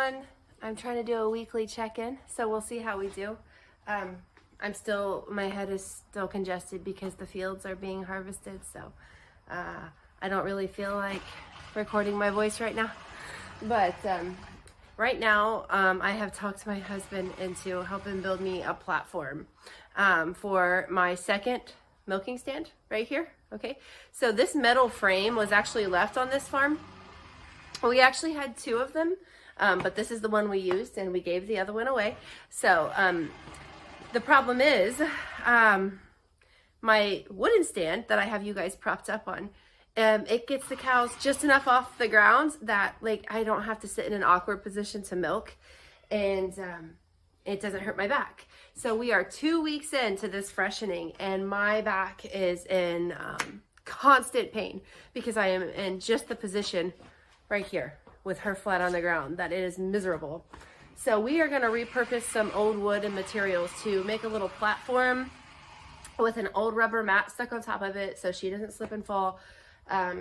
everyone. I'm trying to do a weekly check-in, so we'll see how we do. My head is still congested because the fields are being harvested, so I don't really feel like recording my voice right now. But right now, I have talked my husband into helping build me a platform for my second milking stand right here. Okay, so this metal frame was actually left on this farm. We actually had two of them, but this is the one we used, and we gave the other one away. So the problem is my wooden stand that I have you guys propped up on, it gets the cows just enough off the ground that like I don't have to sit in an awkward position to milk, and it doesn't hurt my back. So we are 2 weeks into this freshening, and my back is in constant pain because I am in just the position right here with her flat on the ground that it is miserable. So we are going to repurpose some old wood and materials to make a little platform with an old rubber mat stuck on top of it so she doesn't slip and fall,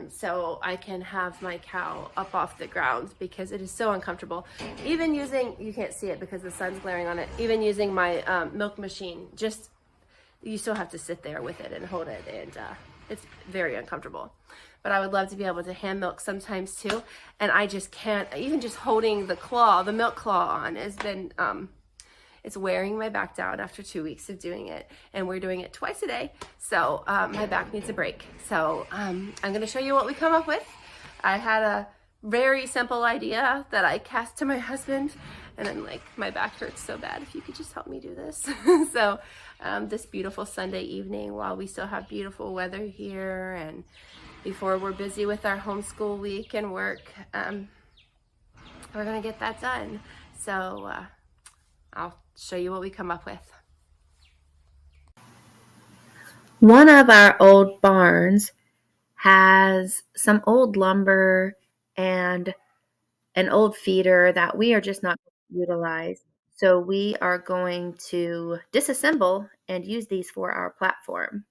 so I can have my cow up off the ground because it is so uncomfortable. Even using, you can't see it because the sun's glaring on it, even using my milk machine, just you still have to sit there with it and hold it, and it's very uncomfortable. But I would love to be able to hand milk sometimes too, and I just can't. Even just holding the claw, the milk claw on, has been it's wearing my back down after 2 weeks of doing it, and we're doing it twice a day, so my back needs a break. So I'm going to show you what we come up with. I had a very simple idea that I cast to my husband, and I'm like, my back hurts so bad, if you could just help me do this. So this beautiful Sunday evening, while we still have beautiful weather here, and before we're busy with our homeschool week and work, we're gonna get that done. So I'll show you what we come up with. One of our old barns has some old lumber and an old feeder that we are just not going to utilize. So we are going to disassemble and use these for our platform.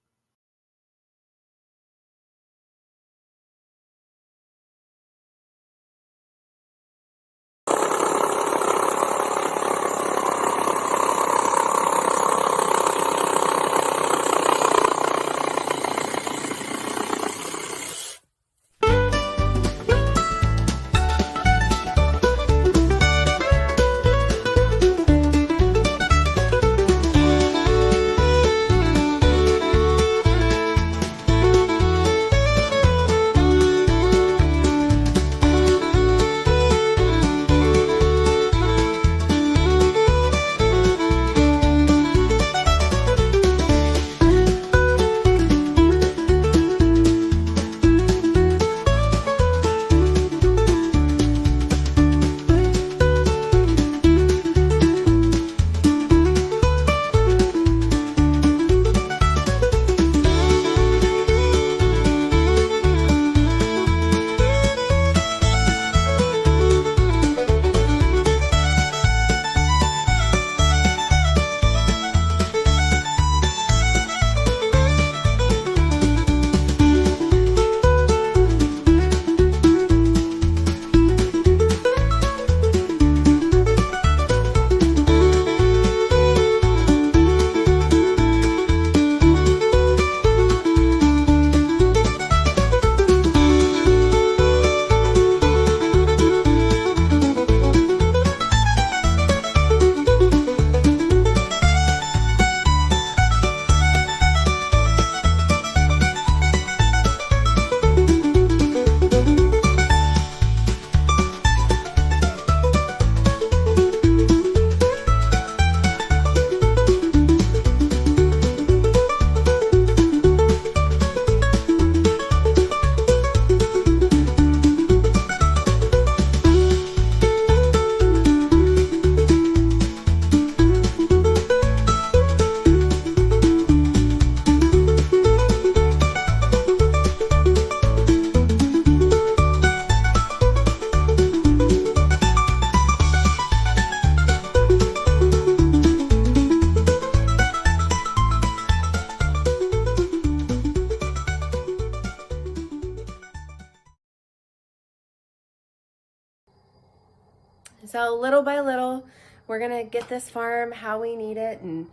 So little by little, we're gonna get this farm how we need it and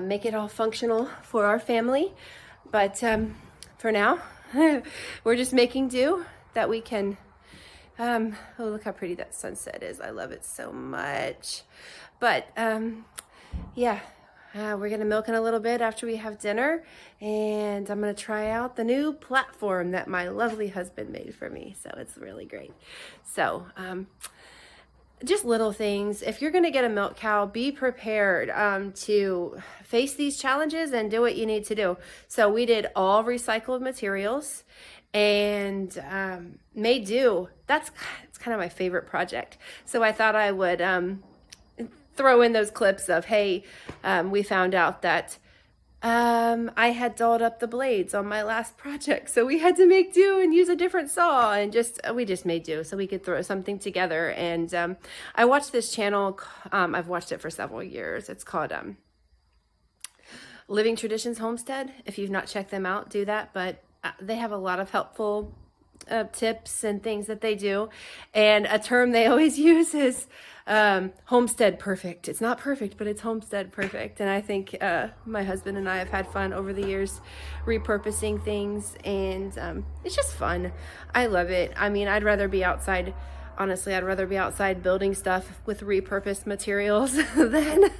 make it all functional for our family. But for now, we're just making do that we can. Oh, look how pretty that sunset is. I love it so much. But yeah, we're gonna milk in a little bit after we have dinner, and I'm gonna try out the new platform that my lovely husband made for me. So it's really great. So just little things. If you're going to get a milk cow, be prepared to face these challenges and do what you need to do. So we did all recycled materials and made do. It's kind of my favorite project. So I thought I would throw in those clips of, hey, we found out that I had dulled up the blades on my last project, so we had to make do and use a different saw, and we just made do so we could throw something together. And I watched this channel. I've watched it for several years. It's called Living Traditions Homestead. If you've not checked them out, do that. But they have a lot of helpful tips and things that they do. And a term they always use is homestead perfect. It's not perfect, but it's homestead perfect. And I think my husband and I have had fun over the years repurposing things, and it's just fun. I love it. I mean, I'd rather be outside. Honestly, I'd rather be outside building stuff with repurposed materials than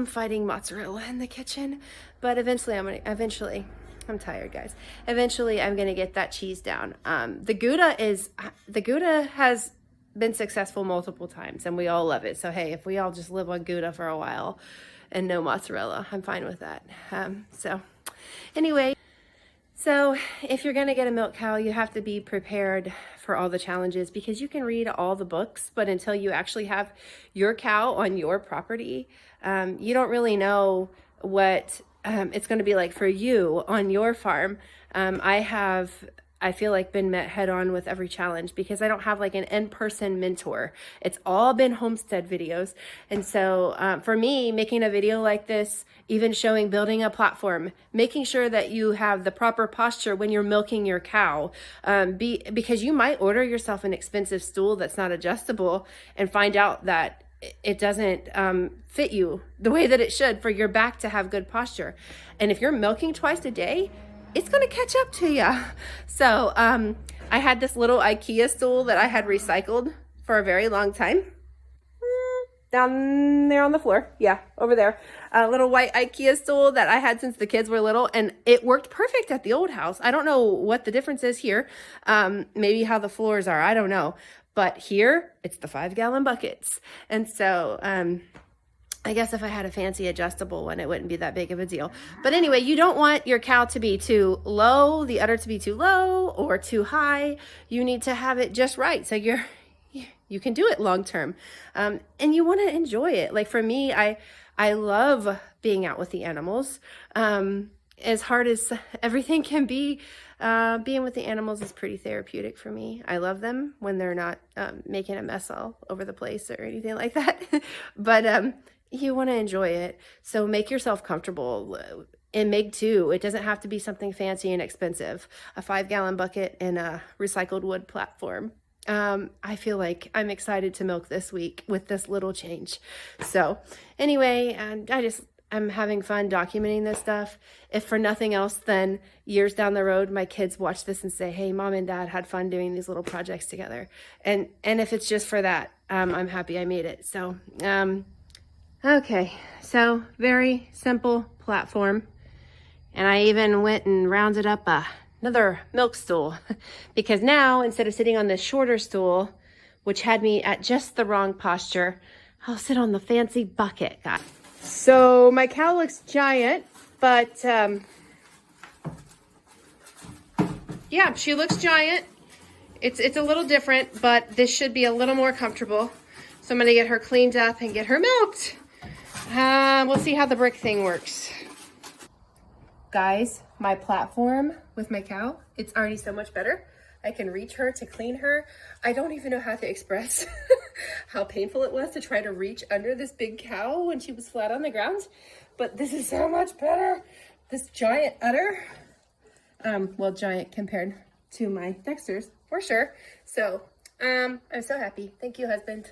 fighting mozzarella in the kitchen. But eventually, I'm tired, guys. Eventually, I'm gonna get that cheese down. The Gouda has been successful multiple times, and we all love it. So hey, if we all just live on Gouda for a while and no mozzarella, I'm fine with that. So anyway, so if you're gonna get a milk cow, you have to be prepared for all the challenges, because you can read all the books, but until you actually have your cow on your property, you don't really know what it's going to be like for you on your farm. I feel like been met head on with every challenge because I don't have like an in-person mentor. It's all been homestead videos. And so for me, making a video like this, even showing building a platform, making sure that you have the proper posture when you're milking your cow, because you might order yourself an expensive stool that's not adjustable and find out that it doesn't fit you the way that it should for your back to have good posture. And if you're milking twice a day, it's going to catch up to you. So I had this little IKEA stool that I had recycled for a very long time. Down there on the floor. Yeah, over there. A little white IKEA stool that I had since the kids were little, and it worked perfect at the old house. I don't know what the difference is here. Maybe how the floors are. I don't know. But here, it's the 5-gallon buckets. And so I guess if I had a fancy adjustable one, it wouldn't be that big of a deal. But anyway, you don't want your cow to be too low, the udder to be too low or too high. You need to have it just right, so you can do it long term. And you want to enjoy it. Like for me, I love being out with the animals. As hard as everything can be, being with the animals is pretty therapeutic for me. I love them when they're not making a mess all over the place or anything like that. But you want to enjoy it. So make yourself comfortable and make do. It doesn't have to be something fancy and expensive. A 5-gallon bucket and a recycled wood platform. I feel like I'm excited to milk this week with this little change. So anyway, I'm having fun documenting this stuff. If for nothing else, then years down the road, my kids watch this and say, hey, mom and dad had fun doing these little projects together. And if it's just for that, I'm happy I made it. So, okay. So very simple platform. And I even went and rounded up another milk stool because now instead of sitting on this shorter stool, which had me at just the wrong posture, I'll sit on the fancy bucket, guys. So my cow looks giant, but yeah, she looks giant. It's a little different, but this should be a little more comfortable. So I'm gonna get her cleaned up and get her milked. We'll see how the brick thing works. Guys, my platform with my cow, it's already so much better. I can reach her to clean her. I don't even know how to express how painful it was to try to reach under this big cow when she was flat on the ground. But this is so much better. This giant udder, well, giant compared to my Dexter's for sure. So I'm so happy. Thank you, husband.